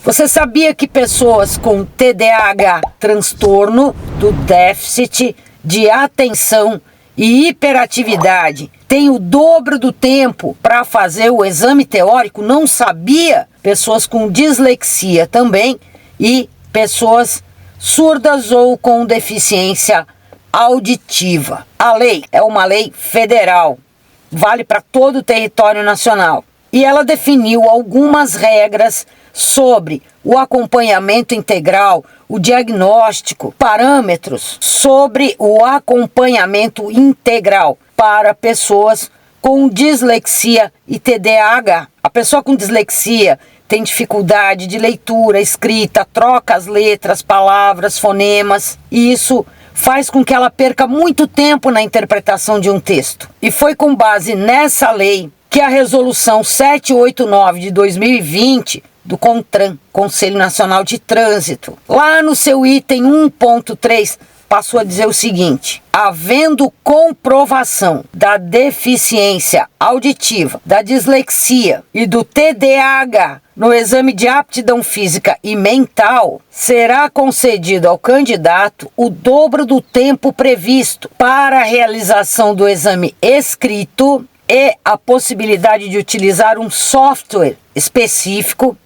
Você sabia que pessoas com TDAH, transtorno do déficit de atenção e hiperatividade, têm o dobro do tempo para fazer o exame teórico? Não sabia? Pessoas com dislexia também e pessoas surdas ou com deficiência auditiva. A lei é uma lei federal, vale para todo o território nacional. E ela definiu algumas regras sobre o acompanhamento integral, o diagnóstico, parâmetros sobre o acompanhamento integral para pessoas com dislexia e TDAH. A pessoa com dislexia tem dificuldade de leitura, escrita, troca as letras, palavras, fonemas, e isso faz com que ela perca muito tempo na interpretação de um texto. E foi com base nessa lei que a Resolução 789 de 2020 do CONTRAN, Conselho Nacional de Trânsito, lá no seu item 1.3, passou a dizer o seguinte: havendo comprovação da deficiência auditiva, da dislexia e do TDAH no exame de aptidão física e mental, será concedido ao candidato o dobro do tempo previsto para a realização do exame escrito e a possibilidade de utilizar um software específico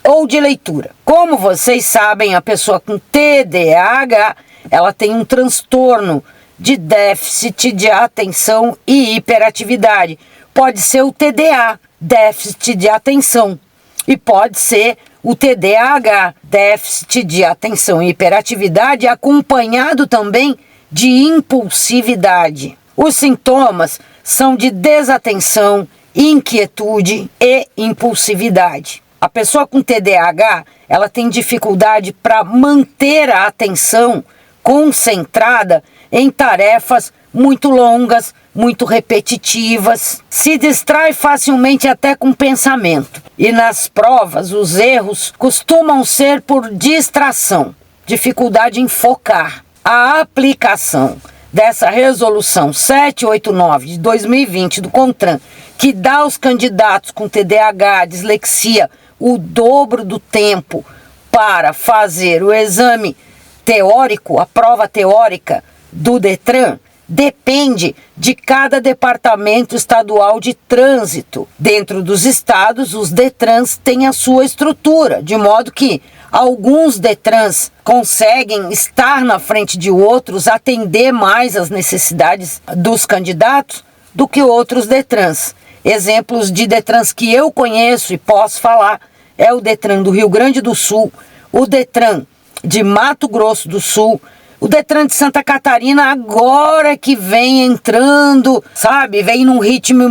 ou de leitura. Como vocês sabem, a pessoa com TDAH, ela tem um transtorno de déficit de atenção e hiperatividade. Pode ser o TDA, déficit de atenção, e pode ser o TDAH, déficit de atenção e hiperatividade, acompanhado também de impulsividade. Os sintomas são de desatenção, inquietude e impulsividade. A pessoa com TDAH, ela tem dificuldade para manter a atenção concentrada em tarefas muito longas, muito repetitivas, se distrai facilmente até com pensamento. E nas provas, os erros costumam ser por distração, dificuldade em focar. A aplicação dessa Resolução 789 de 2020 do CONTRAN, que dá aos candidatos com TDAH, dislexia, o dobro do tempo para fazer o exame teórico, a prova teórica do DETRAN, depende de cada departamento estadual de trânsito. Dentro dos estados, os DETRANs têm a sua estrutura, de modo que alguns DETRANs conseguem estar na frente de outros, atender mais as necessidades dos candidatos do que outros DETRANs. Exemplos de DETRANs que eu conheço e posso falar é o DETRAN do Rio Grande do Sul, o DETRAN de Mato Grosso do Sul, o DETRAN de Santa Catarina, agora que vem entrando, sabe, vem num ritmo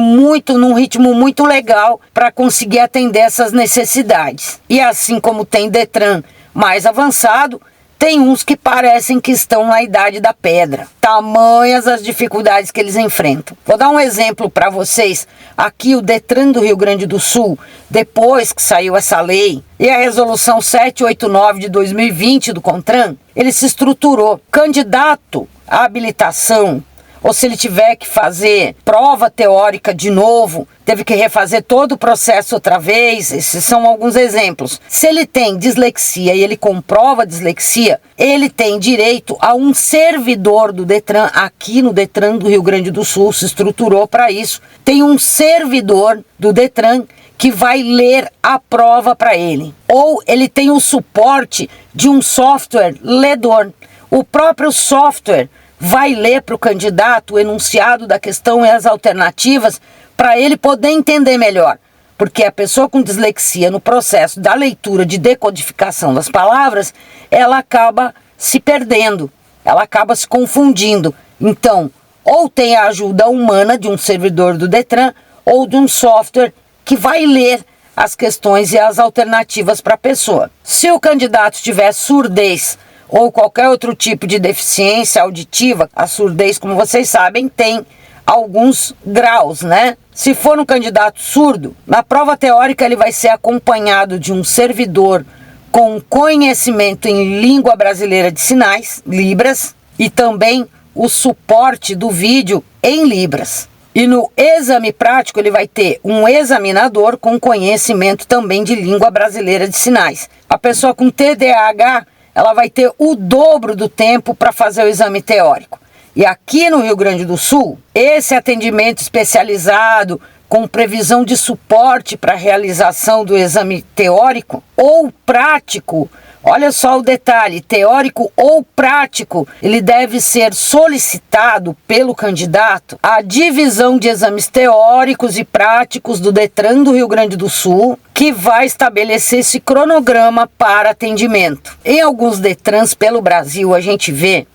muito legal para conseguir atender essas necessidades. E assim como tem DETRAN mais avançado, tem uns que parecem que estão na idade da pedra. Tamanhas as dificuldades que eles enfrentam. Vou dar um exemplo para vocês. Aqui o DETRAN do Rio Grande do Sul, depois que saiu essa lei, e a Resolução 789 de 2020 do CONTRAN, ele se estruturou. Candidato à habilitação, ou se ele tiver que fazer prova teórica de novo, teve que refazer todo o processo outra vez, esses são alguns exemplos. Se ele tem dislexia e ele comprova a dislexia, ele tem direito a um servidor do DETRAN. Aqui no DETRAN do Rio Grande do Sul se estruturou para isso. Tem um servidor do DETRAN que vai ler a prova para ele. Ou ele tem o suporte de um software ledor. O próprio software vai ler para o candidato o enunciado da questão e as alternativas para ele poder entender melhor. Porque a pessoa com dislexia, no processo da leitura de decodificação das palavras, ela acaba se perdendo, ela acaba se confundindo. Então, ou tem a ajuda humana de um servidor do DETRAN ou de um software que vai ler as questões e as alternativas para a pessoa. Se o candidato tiver surdez ou qualquer outro tipo de deficiência auditiva, a surdez, como vocês sabem, tem alguns graus, né? Se for um candidato surdo, na prova teórica ele vai ser acompanhado de um servidor com conhecimento em língua brasileira de sinais, Libras, e também o suporte do vídeo em Libras. E no exame prático ele vai ter um examinador com conhecimento também de língua brasileira de sinais. A pessoa com TDAH, ela vai ter o dobro do tempo para fazer o exame teórico. E aqui no Rio Grande do Sul, esse atendimento especializado com previsão de suporte para a realização do exame teórico ou prático, olha só o detalhe, teórico ou prático, ele deve ser solicitado pelo candidato à divisão de exames teóricos e práticos do Detran do Rio Grande do Sul, que vai estabelecer esse cronograma para atendimento. Em alguns Detrans pelo Brasil, a gente vê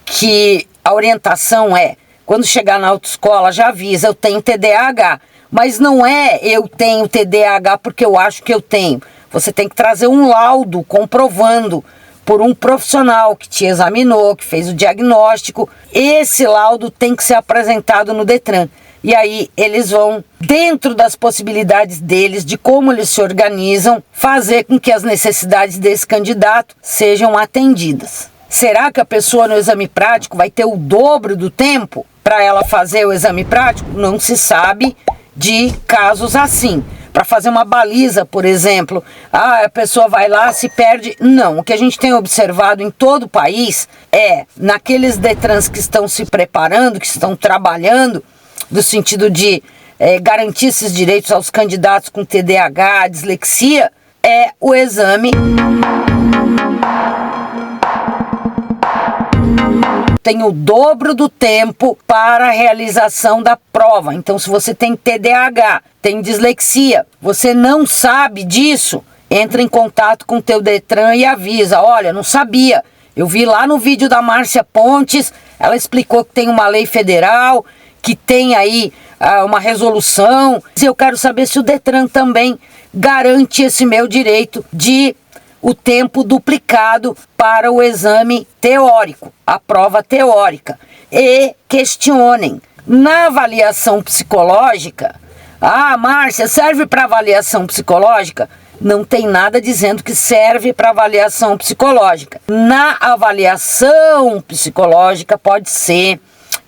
que a orientação é, quando chegar na autoescola, já avisa, eu tenho TDAH, mas não é eu tenho TDAH porque eu acho que eu tenho. Você tem que trazer um laudo comprovando por um profissional que te examinou, que fez o diagnóstico. Esse laudo tem que ser apresentado no Detran. E aí eles vão, dentro das possibilidades deles, de como eles se organizam, fazer com que as necessidades desse candidato sejam atendidas. Será que a pessoa no exame prático vai ter o dobro do tempo para ela fazer o exame prático? Não se sabe de casos assim. Para fazer uma baliza, por exemplo, a pessoa vai lá, se perde. Não, o que a gente tem observado em todo o país é, naqueles Detrans que estão se preparando, que estão trabalhando, no sentido de garantir esses direitos aos candidatos com TDAH, dislexia, é o exame tem o dobro do tempo para a realização da prova. Então, se você tem TDAH, tem dislexia, você não sabe disso, entra em contato com o teu Detran e avisa, olha, não sabia, eu vi lá no vídeo da Márcia Pontes, ela explicou que tem uma lei federal, que tem aí uma resolução, e eu quero saber se o Detran também garante esse meu direito de o tempo duplicado para o exame teórico, a prova teórica. E questionem. Na avaliação psicológica, Márcia, serve para avaliação psicológica? Não tem nada dizendo que serve para avaliação psicológica. Na avaliação psicológica pode ser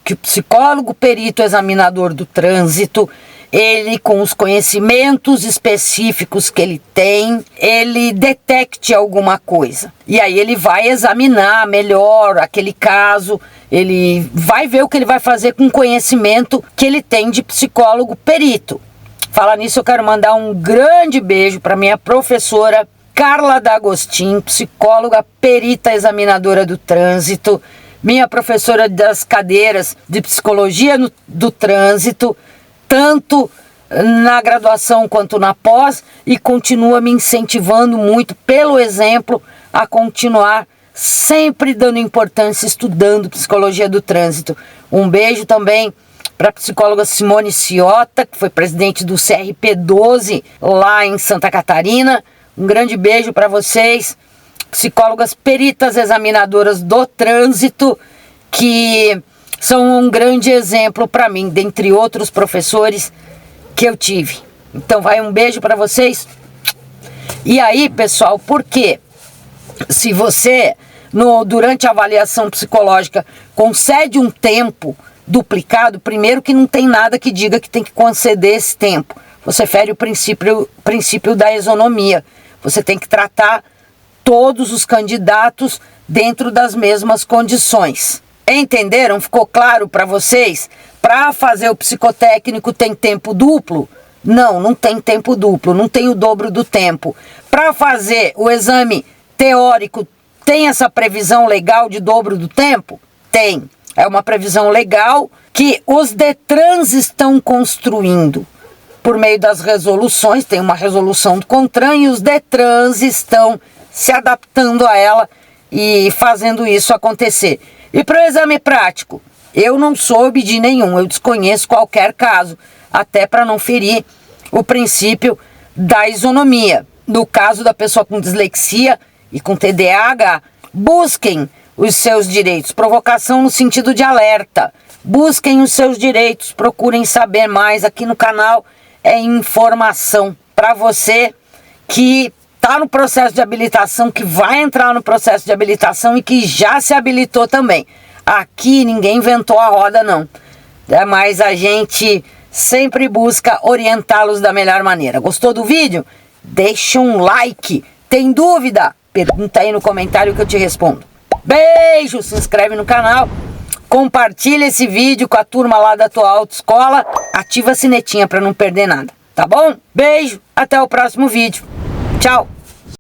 que o psicólogo perito examinador do trânsito, ele com os conhecimentos específicos que ele tem, ele detecte alguma coisa. E aí ele vai examinar melhor aquele caso, ele vai ver o que ele vai fazer com o conhecimento que ele tem de psicólogo perito. Falar nisso, eu quero mandar um grande beijo para minha professora Carla D'Agostin, psicóloga perita examinadora do trânsito, minha professora das cadeiras de psicologia do trânsito, tanto na graduação quanto na pós, e continua me incentivando muito, pelo exemplo, a continuar sempre dando importância, estudando psicologia do trânsito. Um beijo também para a psicóloga Simone Ciota, que foi presidente do CRP12 lá em Santa Catarina. Um grande beijo para vocês, psicólogas peritas examinadoras do trânsito, que são um grande exemplo para mim, dentre outros professores que eu tive. Então vai um beijo para vocês. E aí, pessoal, por quê? Se você, durante a avaliação psicológica, concede um tempo duplicado, primeiro que não tem nada que diga que tem que conceder esse tempo. Você fere o princípio da isonomia. Você tem que tratar todos os candidatos dentro das mesmas condições. Entenderam? Ficou claro para vocês? Para fazer o psicotécnico tem tempo duplo? Não, não tem tempo duplo, não tem o dobro do tempo. Para fazer o exame teórico, tem essa previsão legal de dobro do tempo? Tem. É uma previsão legal que os Detrans estão construindo por meio das resoluções. Tem uma resolução do CONTRAN e os Detrans estão se adaptando a ela e fazendo isso acontecer. E para o exame prático, eu não soube de nenhum, eu desconheço qualquer caso, até para não ferir o princípio da isonomia. No caso da pessoa com dislexia e com TDAH, busquem os seus direitos, provocação no sentido de alerta, busquem os seus direitos, procurem saber mais. Aqui no canal é informação para você que está no processo de habilitação, que vai entrar no processo de habilitação e que já se habilitou também. Aqui ninguém inventou a roda, não. mas a gente sempre busca orientá-los da melhor maneira. Gostou do vídeo? Deixa um like. Tem dúvida? Pergunta aí no comentário que eu te respondo. Beijo, se inscreve no canal, compartilha esse vídeo com a turma lá da tua autoescola, ativa a sinetinha para não perder nada, tá bom? Beijo, até o próximo vídeo. Tchau!